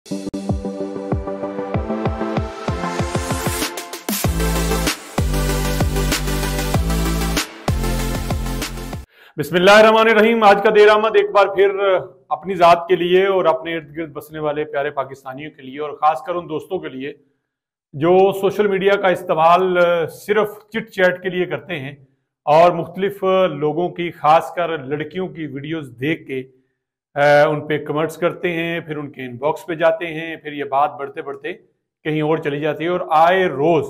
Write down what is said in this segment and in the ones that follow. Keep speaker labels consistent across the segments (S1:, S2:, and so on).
S1: बिस्मिल्लाहिर्रहमानिर्रहीम। आज का देर आमद एक बार फिर अपनी ज़ात के लिए और अपने इर्द गिर्द बसने वाले प्यारे पाकिस्तानियों के लिए और ख़ासकर उन दोस्तों के लिए जो सोशल मीडिया का इस्तेमाल सिर्फ चिट चैट के लिए करते हैं और मुख्तलिफ लोगों की, खासकर लड़कियों की वीडियोस देख के उन पे कमेंट्स करते हैं, फिर उनके इनबॉक्स पे जाते हैं, फिर ये बात बढ़ते बढ़ते कहीं और चली जाती है। और आए रोज़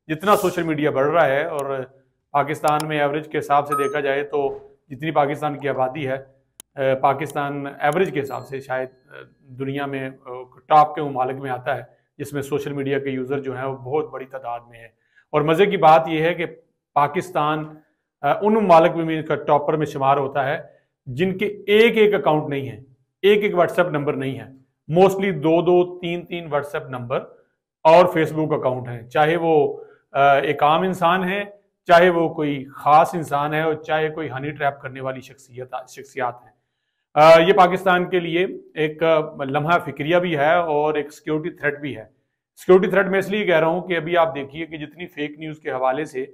S1: जितना सोशल मीडिया बढ़ रहा है और पाकिस्तान में एवरेज के हिसाब से देखा जाए तो जितनी पाकिस्तान की आबादी है, पाकिस्तान एवरेज के हिसाब से शायद दुनिया में टॉप के ममालिक में आता है जिसमें सोशल मीडिया के यूज़र जो हैं वो बहुत बड़ी तादाद में है। और मज़े की बात यह है कि पाकिस्तान उन ममालिक में टॉपर में शुमार होता है जिनके एक एक अकाउंट नहीं है, एक एक व्हाट्सएप नंबर नहीं है। मोस्टली दो दो तीन तीन व्हाट्सएप नंबर और फेसबुक अकाउंट हैं, चाहे वो एक आम इंसान है, चाहे वो कोई ख़ास इंसान है और चाहे कोई हनी ट्रैप करने वाली शख्सियात है। ये पाकिस्तान के लिए एक लम्हा फिक्रिया भी है और एक सिक्योरिटी थ्रेट भी है। सिक्योरिटी थ्रेट मैं इसलिए कह रहा हूँ कि अभी आप देखिए कि जितनी फेक न्यूज़ के हवाले से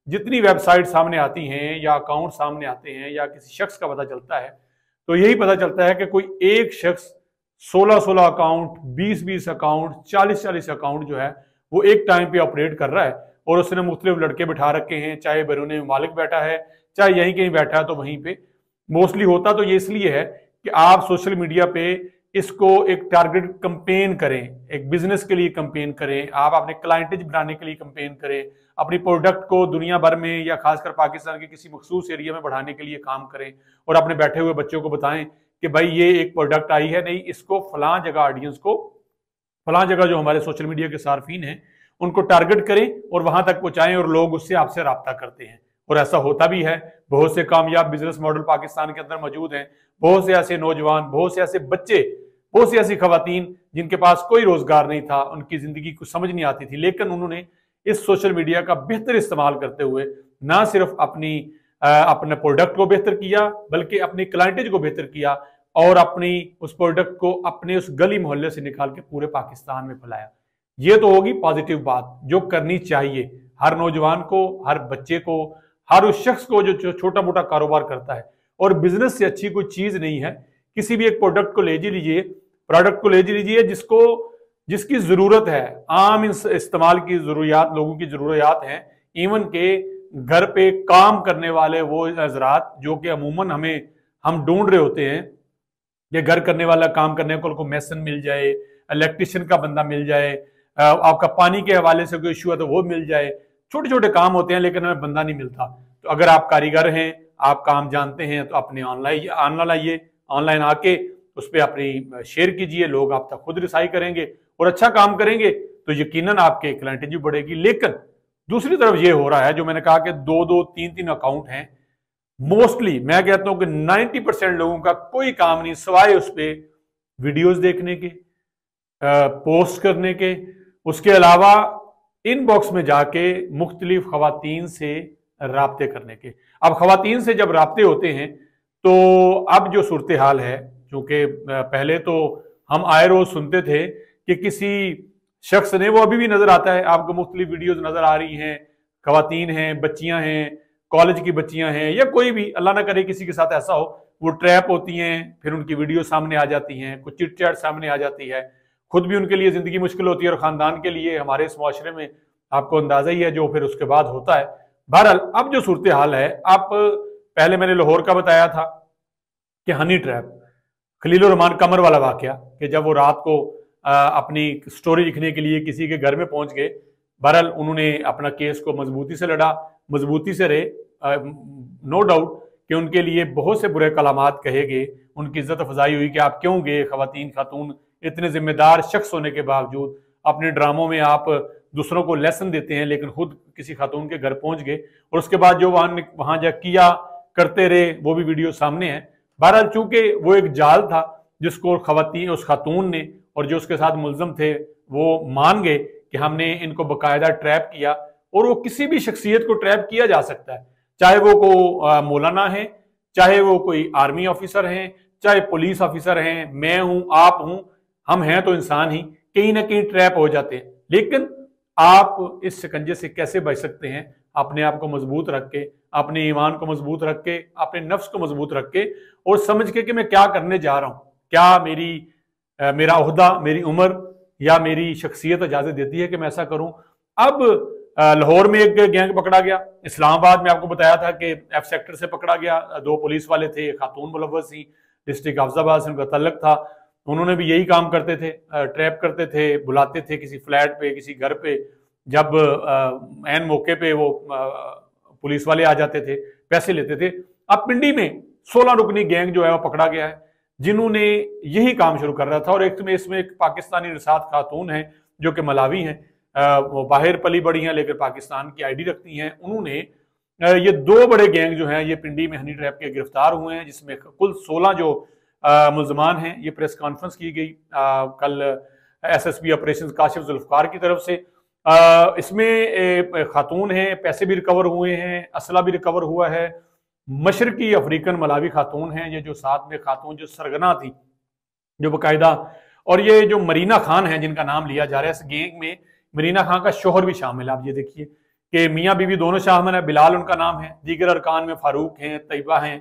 S1: जितनी वेबसाइट सामने आती हैं या अकाउंट सामने आते हैं या किसी शख्स का पता चलता है तो यही पता चलता है कि कोई एक शख्स 16-16 अकाउंट, 20-20 अकाउंट, 40-40 अकाउंट जो है वो एक टाइम पे ऑपरेट कर रहा है और उसने मुख्तलिफ लड़के बिठा रखे हैं, चाहे बैरून ममालिक बैठा है, चाहे यहीं कहीं बैठा है। तो वहीं पे मोस्टली होता तो ये इसलिए है कि आप सोशल मीडिया पे इसको एक टारगेट कंपेन करें, एक बिजनेस के लिए कंपेन करें, आप अपने क्लाइंटेज बनाने के लिए कंपेन करें, अपनी प्रोडक्ट को दुनिया भर में या खासकर पाकिस्तान के किसी मखसूस एरिया में बढ़ाने के लिए काम करें और अपने बैठे हुए बच्चों को बताएं कि भाई ये एक प्रोडक्ट आई है, नहीं इसको फलां जगह ऑडियंस को, फलां जगह जो हमारे सोशल मीडिया के सार्फिन हैं उनको टारगेट करें और वहां तक पहुंचाएं और लोग उससे आपसे राब्ता करते हैं। और ऐसा होता भी है। बहुत से कामयाब बिजनेस मॉडल पाकिस्तान के अंदर मौजूद हैं, बहुत से ऐसे नौजवान, बहुत से ऐसे बच्चे, बहुत सी ऐसी खवातीन जिनके पास कोई रोजगार नहीं था, उनकी जिंदगी कुछ समझ नहीं आती थी, लेकिन उन्होंने इस सोशल मीडिया का बेहतर इस्तेमाल करते हुए ना सिर्फ अपने प्रोडक्ट को बेहतर किया बल्कि अपनी क्लाइंटेज को बेहतर किया और अपनी उस प्रोडक्ट को अपने उस गली मोहल्ले से निकाल के पूरे पाकिस्तान में फैलाया। ये तो होगी पॉजिटिव बात जो करनी चाहिए हर नौजवान को, हर बच्चे को, हर उस शख्स को जो छोटा मोटा कारोबार करता है। और बिजनेस से अच्छी कोई चीज नहीं है। किसी भी एक प्रोडक्ट को ले लीजिए, प्रोडक्ट को ले लीजिए जिसकी जरूरत है, आम इस्तेमाल की जरूरियात, लोगों की जरूरियात हैं, इवन के घर पे काम करने वाले वो हजरात जो कि अमूमन हम ढूंढ रहे होते हैं कि घर करने वाला काम करने को मैसन मिल जाए, इलेक्ट्रिशियन का बंदा मिल जाए, आपका पानी के हवाले से कोई इशू है तो वो मिल जाए। छोटे छोटे काम होते हैं लेकिन हमें बंदा नहीं मिलता। तो अगर आप कारीगर हैं, आप काम जानते हैं, तो अपने ऑनलाइन आइए, ऑनलाइन आके उस पर अपनी शेयर कीजिए, लोग आप तक खुद रिसाई करेंगे और अच्छा काम करेंगे तो यकीनन आपके क्लाइंटेज भी बढ़ेगी। लेकिन दूसरी तरफ ये हो रहा है जो मैंने कहा कि दो दो तीन तीन अकाउंट हैं। मोस्टली मैं कहता हूं कि 90% लोगों का कोई काम नहीं सिवाय उस पर वीडियोज देखने के, पोस्ट करने के, उसके अलावा इनबॉक्स में जाके मुख्तलिफ खवातीन से राब्ते करने के। अब खवातीन से जब राब्ते होते हैं तो अब जो सूरत हाल है, क्योंकि पहले तो हम आए रोज सुनते थे कि किसी शख्स ने, वो अभी भी नजर आता है आपको, मुख्तलिफ वीडियोज नजर आ रही हैं, खवातीन हैं, बच्चियां हैं, कॉलेज की बच्चियां हैं या कोई भी, अल्लाह ना करे किसी के साथ ऐसा हो, वो ट्रैप होती हैं, फिर उनकी वीडियो सामने आ जाती हैं, कुछ चिट चैट सामने आ जाती है, खुद भी उनके लिए जिंदगी मुश्किल होती है और खानदान के लिए हमारे इस मुआशरे में आपको अंदाजा ही है जो फिर उसके बाद होता है। बहरहाल अब जो सूरत हाल है, आप पहले मैंने लाहौर का बताया था कि हनी ट्रैप, खलीलुर रहमान कमर वाला वाकया कि जब वो रात को अपनी स्टोरी लिखने के लिए किसी के घर में पहुंच गए। बहरहाल उन्होंने अपना केस को मजबूती से लड़ा, मजबूती से रहे। नो डाउट कि उनके लिए बहुत से बुरे कलामात कहे गए, उनकी इज्जत अफजाई हुई कि आप क्यों गए, खातून इतने जिम्मेदार शख्स होने के बावजूद अपने ड्रामों में आप दूसरों को लेसन देते हैं, लेकिन खुद किसी खातून के घर पहुंच गए और उसके बाद जो वहां जा किया करते रहे वो भी वीडियो सामने है। बहरहाल चूंकि वो एक जाल था जिसको उस खातून ने और जो उसके साथ मुलजम थे वो मान गए कि हमने इनको बाकायदा ट्रैप किया, और वो किसी भी शख्सियत को ट्रैप किया जा सकता है, चाहे वो को मौलाना है, चाहे वो कोई आर्मी ऑफिसर हैं, चाहे पुलिस ऑफिसर हैं, मैं हूं, आप हूं, हम हैं तो इंसान ही, कहीं ना कहीं ट्रैप हो जाते हैं। लेकिन आप इस शिकंजे से कैसे बच सकते हैं? अपने आप को मजबूत रख के, अपने ईमान को मजबूत रख के, अपने नफ्स को मजबूत रख के, और समझ के कि मैं क्या करने जा रहा हूं, क्या मेरा ओहदा, मेरी उम्र या मेरी शख्सियत इजाजत देती है कि मैं ऐसा करूं। अब लाहौर में एक गैंग पकड़ा गया, इस्लामाबाद में आपको बताया था कि एफ सेक्टर से पकड़ा गया, 2 पुलिस वाले थे, खातून मुलव्वस थी, डिस्ट्रिक्ट हाफिजाबाद से उनका तल्लक था। उन्होंने भी यही काम करते थे, ट्रैप करते थे, बुलाते थे किसी फ्लैट पे, किसी घर पे, जब एन मौके पे वो पुलिस वाले आ जाते थे, पैसे लेते थे। अब पिंडी में 16 रुकनी गैंग जो है वो पकड़ा गया है, जिन्होंने यही काम शुरू कर रहा था। और इसमें एक पाकिस्तानी निसात खातून है जो कि मलावी हैं, वो बाहर पली बड़ी हैं लेकिन पाकिस्तान की आईडी रखती हैं। उन्होंने ये 2 बड़े गैंग जो हैं ये पिंडी में हनी ट्रैप के गिरफ्तार हुए हैं, जिसमें कुल 16 जो मुल्जमान हैं। ये प्रेस कॉन्फ्रेंस की गई कल SSP ऑपरेशन काशिफ जुल्फकार की तरफ से। इसमें खातून हैं, पैसे भी रिकवर हुए हैं, असला भी रिकवर हुआ है। मशरकी अफ्रीकन मलावी खातून हैं ये, जो साथ में खातून जो सरगना थी, जो बाकायदा, और ये जो मरीना खान है जिनका नाम लिया जा रहा है इस गैंग में, मरीना खान का शोहर भी शामिल है। आप ये देखिए कि मियाँ बीवी दोनों शामिल है, बिलाल उनका नाम है, दीगर अरकान में फारूक हैं, तैयबा हैं,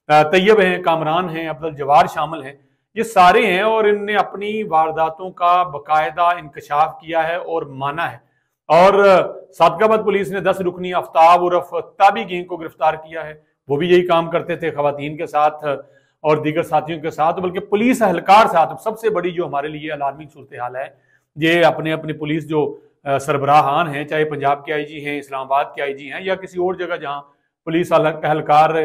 S1: तैयब हैं, कामरान हैं, अब्दुल जवार शामिल हैं। ये सारे हैं और इनने अपनी वारदातों का बाकायदा इंकशाफ किया है और माना है। और सादकाबाद पुलिस ने 10 रुकनी आफ्ताब उर्फ ताबी गैंग को गिरफ्तार किया है। वो भी यही काम करते थे खवातीन के साथ और दीगर साथियों के साथ, बल्कि पुलिस अहलकार साथ। सबसे बड़ी जो हमारे लिए अलार्मिंग सूरत हाल है, ये अपनी पुलिस जो सरबराहान हैं, चाहे पंजाब के IG हैं, इस्लामाबाद के IG हैं, या किसी और जगह जहां पुलिस अहलकार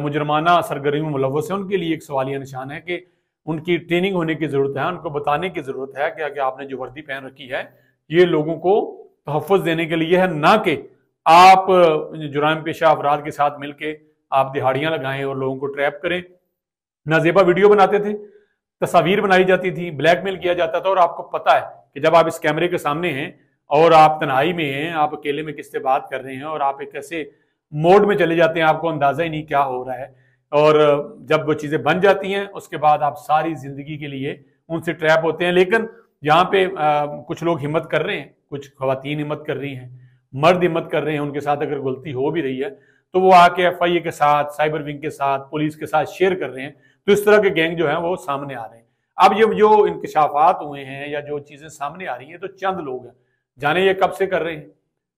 S1: मुजरमाना सरगर्मी में मुलव्वस है, उनके लिए एक सवालिया निशान है कि उनकी ट्रेनिंग होने की जरूरत है, उनको बताने की जरूरत है कि आपने जो वर्दी पहन रखी है ये लोगों को तहफ़्फ़ुज़ देने के लिए है, ना कि आप जुराम पेशा अफराद के साथ मिलकर आप दिहाड़ियां लगाएं और लोगों को ट्रैप करें। नाजेबा वीडियो बनाते थे, तस्वीर बनाई जाती थी, ब्लैकमेल किया जाता था। और आपको पता है कि जब आप इस कैमरे के सामने हैं और आप तन्हाई में हैं, आप अकेले में किससे बात कर रहे हैं और आप एक ऐसे मोड में चले जाते हैं, आपको अंदाजा ही नहीं क्या हो रहा है। और जब वो चीजें बन जाती हैं उसके बाद आप सारी जिंदगी के लिए उनसे ट्रैप होते हैं। लेकिन यहाँ पे कुछ लोग हिम्मत कर रहे हैं, कुछ खवातीन हिम्मत कर रही हैं, मर्द हिम्मत कर रहे हैं, उनके साथ अगर गलती हो भी रही है तो वो आके FIA के साथ, साइबर विंग के साथ, पुलिस के साथ शेयर कर रहे हैं। तो इस तरह के गैंग जो है वो सामने आ रहे हैं। अब ये जो इंकशाफात हुए हैं या जो चीजें सामने आ रही हैं, तो चंद लोग हैं, जाने ये कब से कर रहे हैं,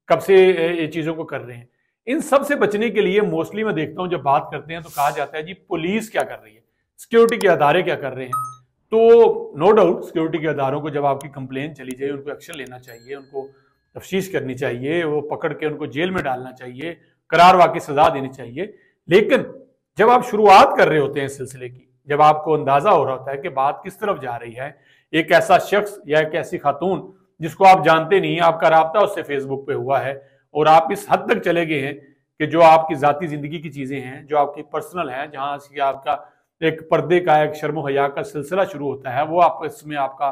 S1: कब से ये चीजों को कर रहे हैं। इन सब से बचने के लिए मोस्टली मैं देखता हूं जब बात करते हैं तो कहा जाता है जी पुलिस क्या कर रही है, सिक्योरिटी के अदारे क्या कर रहे हैं। तो नो डाउट सिक्योरिटी के अदारों को जब आपकी कंप्लेन चली जाए उनको एक्शन लेना चाहिए, उनको तफ्तीश करनी चाहिए, वो पकड़ के उनको जेल में डालना चाहिए, करार वाकई सजा देनी चाहिए। लेकिन जब आप शुरुआत कर रहे होते हैं इस सिलसिले की, जब आपको अंदाजा हो रहा होता है कि बात किस तरफ जा रही है, एक ऐसा शख्स या एक ऐसी खातून जिसको आप जानते नहीं, आपका राब्ता उससे फेसबुक पे हुआ है और आप इस हद तक चले गए हैं कि जो आपकी जाती जिंदगी की चीजें हैं, जो आपकी पर्सनल है, जहां से आपका एक पर्दे का, एक शर्म हया का सिलसिला शुरू होता है, वो आप इसमें आपका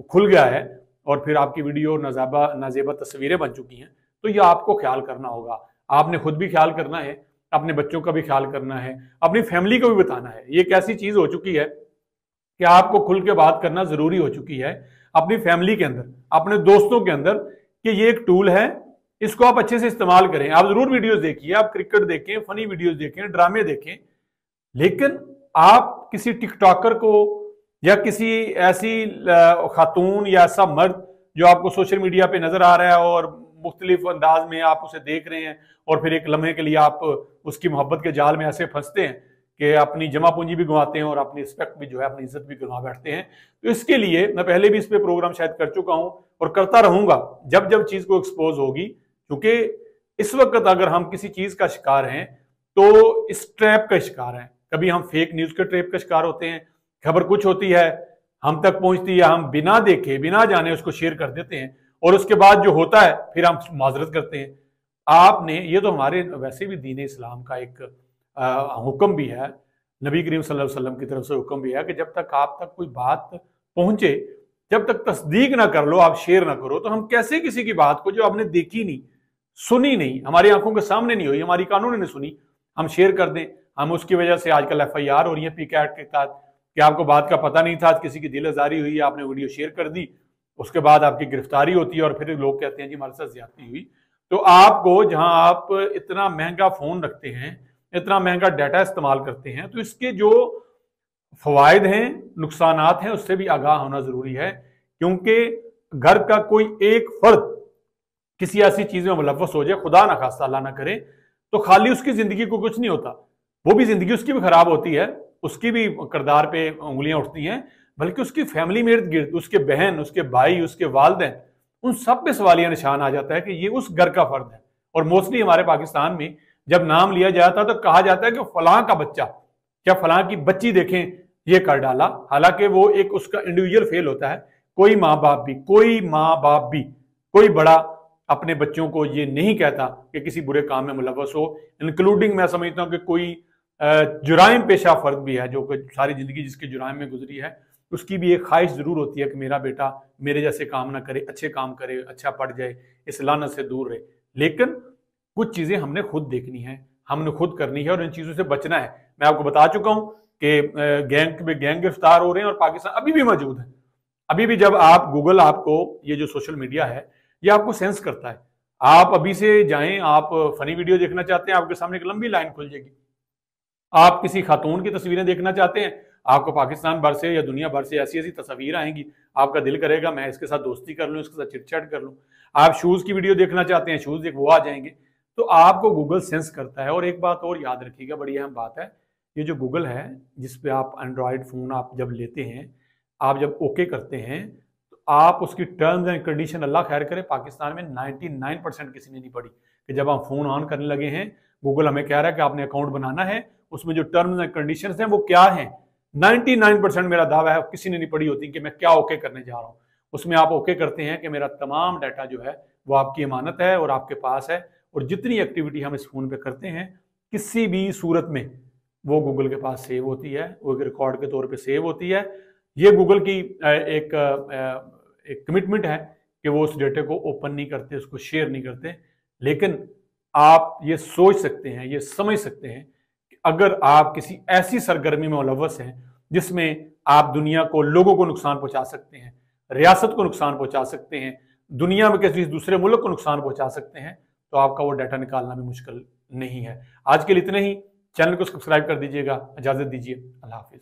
S1: खुल गया है और फिर आपकी वीडियो नाजेबा तस्वीरें बन चुकी हैं। तो ये आपको ख्याल करना होगा, आपने खुद भी ख्याल करना है, अपने बच्चों का भी ख्याल करना है, अपनी फैमिली को भी बताना है। ये एक ऐसी चीज हो चुकी है कि आपको खुल के बात करना जरूरी हो चुकी है अपनी फैमिली के अंदर, अपने दोस्तों के अंदर, कि ये एक टूल है, इसको आप अच्छे से इस्तेमाल करें। आप जरूर वीडियोस देखिए, आप क्रिकेट देखें, फनी वीडियोस देखें, ड्रामे देखें, लेकिन आप किसी टिकटॉकर को या किसी ऐसी खातून या ऐसा मर्द जो आपको सोशल मीडिया पे नजर आ रहा है और मुख्तलिफ अंदाज में आप उसे देख रहे हैं और फिर एक लम्हे के लिए आप उसकी मोहब्बत के जाल में ऐसे फंसते हैं कि अपनी जमा पूंजी भी गंवाते हैं और अपनी रिस्पेक्ट भी जो है, अपनी इज्जत भी गंवा बैठते हैं। तो इसके लिए मैं पहले भी इस पे प्रोग्राम शायद कर चुका हूं और करता रहूंगा जब जब चीज को एक्सपोज होगी, क्योंकि इस वक्त अगर हम किसी चीज का शिकार हैं तो इस ट्रैप का शिकार हैं। कभी हम फेक न्यूज के ट्रैप का शिकार होते हैं, खबर कुछ होती है, हम तक पहुंचती है, हम बिना देखे बिना जाने उसको शेयर कर देते हैं और उसके बाद जो होता है फिर हम माजरत करते हैं। आपने, ये तो हमारे वैसे भी दीन इस्लाम का एक हुक्म भी है, नबी करीम सल्लल्लाहु अलैहि वसल्लम की तरफ से हुक्म भी है कि जब तक आप तक कोई बात पहुंचे, जब तक तस्दीक ना कर लो, आप शेयर ना करो। तो हम कैसे किसी की बात को जो आपने देखी नहीं, सुनी नहीं, हमारी आंखों के सामने नहीं हुई, हमारी कानून ने सुनी, हम शेयर कर दें। हम उसकी वजह से आजकल FIR हो रही है PCAT के साथ, कि आपको बात का पता नहीं था, किसी की दिल आजारी हुई, आपने वीडियो शेयर कर दी, उसके बाद आपकी गिरफ्तारी होती है और फिर लोग कहते हैं जी हमारे साथ ज्यादती हुई। तो आपको, जहां आप इतना महंगा फोन रखते हैं, इतना महंगा डाटा इस्तेमाल करते हैं, तो इसके जो फवायद हैं, नुकसानात हैं, उससे भी आगाह होना जरूरी है। क्योंकि घर का कोई एक फर्द किसी ऐसी चीज में मुलव्वस हो जाए, खुदा ना खास्ता, अल्लाह ना करे, तो खाली उसकी जिंदगी को कुछ नहीं होता, वो भी जिंदगी उसकी भी खराब होती है, उसकी भी किरदार पे उंगलियां उठती हैं, बल्कि उसकी फैमिली में इर्द गिर्द उसके बहन, उसके भाई, उसके वालिदैन, उन सब पे सवालिया निशान आ जाता है कि ये उस घर का फर्द है। और मोस्टली हमारे पाकिस्तान में जब नाम लिया जाता है तो कहा जाता है कि फलां का बच्चा, क्या फलां की बच्ची देखें ये कर डाला, हालांकि वो एक उसका इंडिविजुअल फेल होता है। कोई माँ बाप भी, कोई बड़ा अपने बच्चों को ये नहीं कहता कि किसी बुरे काम में मुलव्वस हो, इंक्लूडिंग मैं समझता हूं कि कोई जुराइम पेशा फर्द भी है, जो सारी जिंदगी जिसके जुराइम में गुजरी है, उसकी भी एक ख्वाहिश जरूर होती है कि मेरा बेटा मेरे जैसे काम ना करे, अच्छे काम करे, अच्छा पढ़ जाए, इस लानत से दूर रहे। लेकिन कुछ चीजें हमने खुद देखनी है, हमने खुद करनी है और इन चीजों से बचना है। मैं आपको बता चुका हूं कि गैंग गिरफ्तार हो रहे हैं और पाकिस्तान अभी भी मौजूद है। अभी भी जब आप गूगल, आपको ये जो सोशल मीडिया है ये आपको सेंस करता है। आप अभी से जाएं, आप फनी वीडियो देखना चाहते हैं, आपके सामने एक लंबी लाइन खुल जाएगी। आप किसी खातून की तस्वीरें देखना चाहते हैं, आपको पाकिस्तान भर से या दुनिया भर से ऐसी ऐसी तस्वीरें आएंगी, आपका दिल करेगा मैं इसके साथ दोस्ती कर लूं, इसके साथ चिटचैट कर लूं। आप शूज की वीडियो देखना चाहते हैं, शूज वो आ जाएंगे। तो आपको गूगल सेंस करता है। और एक बात और याद रखिएगा, बड़ी अहम बात है, ये जो गूगल है जिसपे आप एंड्रॉयड फोन आप जब लेते हैं, आप जब ओके करते हैं, तो आप उसकी टर्म्स एंड कंडीशन, अल्लाह खैर करे पाकिस्तान में 99% किसी ने नहीं पढ़ी, कि जब हम फोन ऑन करने लगे हैं गूगल हमें कह रहा है कि आपने अकाउंट बनाना है, उसमें जो टर्म्स एंड कंडीशंस हैं वो क्या हैं। 99% मेरा दावा है किसी ने नहीं पढ़ी होती कि मैं क्या ओके करने जा रहा हूं। उसमें आप ओके करते हैं कि मेरा तमाम डाटा जो है वो आपकी अमानत है और आपके पास है, और जितनी एक्टिविटी हम इस फोन पे करते हैं किसी भी सूरत में वो गूगल के पास सेव होती है, वो एक रिकॉर्ड के तौर पे सेव होती है। ये गूगल की एक कमिटमेंट है कि वो उस डेटे को ओपन नहीं करते, उसको शेयर नहीं करते। लेकिन आप ये सोच सकते हैं, ये समझ सकते हैं कि अगर आप किसी ऐसी सरगर्मी में मुलव्वस हैं जिसमें आप दुनिया को, लोगों को नुकसान पहुंचा सकते हैं, रियासत को नुकसान पहुंचा सकते हैं, दुनिया में किसी दूसरे मुल्क को नुकसान पहुंचा सकते हैं, तो आपका वो डाटा निकालना भी मुश्किल नहीं है। आज के लिए इतना ही। चैनल को सब्सक्राइब कर दीजिएगा। इजाजत दीजिए। अल्लाह हाफिज।